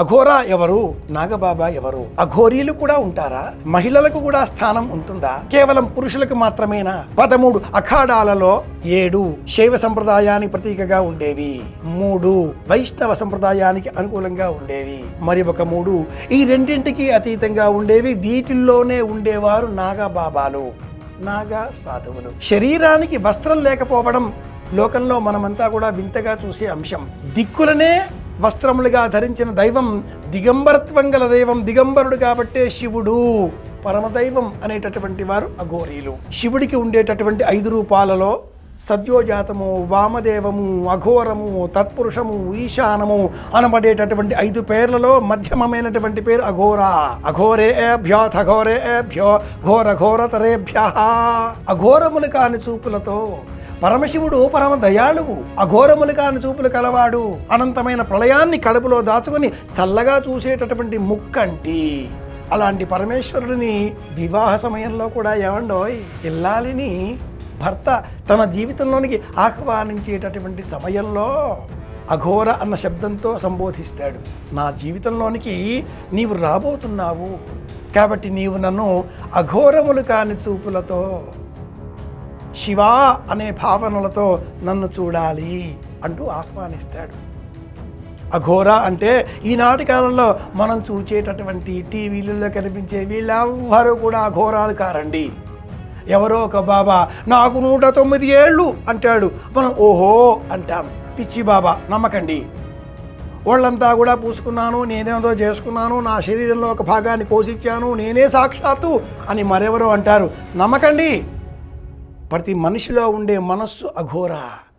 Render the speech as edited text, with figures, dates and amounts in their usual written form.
అఘోరా ఎవరు, నాగబాబా ఎవరు, అఘోరీలు కూడా ఉంటారా, మహిళలకు కూడా స్థానం ఉంటుందా, కేవలం పురుషులకు మాత్రమేనా? 13 అఖాడాలలో 7 శైవ సంప్రదాయానికి ప్రతీకగా ఉండేవి, 3 వైష్ణవ సంప్రదాయానికి అనుకూలంగా ఉండేవి, మరి ఒక 3 ఈ రెండింటికి అతీతంగా ఉండేవి. వీటిల్లోనే ఉండేవారు నాగబాబాలు, నాగా సాధువులు. శరీరానికి వస్త్రం లేకపోవడం లోకంలో మనమంతా కూడా వింతగా చూసే అంశం. దిక్కులనే వస్త్రములుగా ధరించిన దైవం దిగంబరత్వం గల దైవం, దిగంబరుడు కాబట్టే శివుడు పరమదైవం అనేటటువంటి వారు అఘోరీలు. శివుడికి ఉండేటటువంటి 5 రూపాలలో సద్యోజాతము, వామదేవము, అఘోరము, తత్పురుషము, ఈశానము అనబడేటటువంటి 5 పేర్లలో మధ్యమమైనటువంటి పేరు అఘోరా. అఘోరేభ్యో ఘోరేభ్యో ఘోర ఘోరతరేభ్య. అఘోరములు కాని చూపులతో పరమశివుడు పరమ దయాళువు, అఘోరములు కాని చూపులు కలవాడు, అనంతమైన ప్రళయాన్ని కడుపులో దాచుకుని చల్లగా చూసేటటువంటి ముక్కంటి. అలాంటి పరమేశ్వరుడిని వివాహ సమయంలో కూడా ఏమండోయ్ ఇల్లాలిని భర్త తన జీవితంలోనికి ఆహ్వానించేటటువంటి సమయంలో అఘోర అన్న శబ్దంతో సంబోధిస్తాడు. నా జీవితంలోనికి నీవు రాబోతున్నావు కాబట్టి నీవు నన్ను అఘోరములు కాని చూపులతో, శివా అనే భావనలతో నన్ను చూడాలి అంటూ ఆహ్వానిస్తాడు. అఘోర అంటే ఈనాటి కాలంలో మనం చూచేటటువంటి టీవీలలో కనిపించే వీళ్ళెవ్వరూ కూడా అఘోరాలు కారండి. ఎవరో ఒక బాబా నాకు 109 ఏళ్ళు అంటాడు, మనం ఓహో అంటాం. పిచ్చి బాబా నమ్మకండి. వాళ్ళంతా కూడా పూసుకున్నాను, నేనేదో చేసుకున్నాను, నా శరీరంలో ఒక భాగాన్ని కోసిచ్చాను, నేనే సాక్షాత్తు అని మరెవరో అంటారు. నమ్మకండి. ప్రతి మనిషిలో ఉండే మనస్సు అఘోర.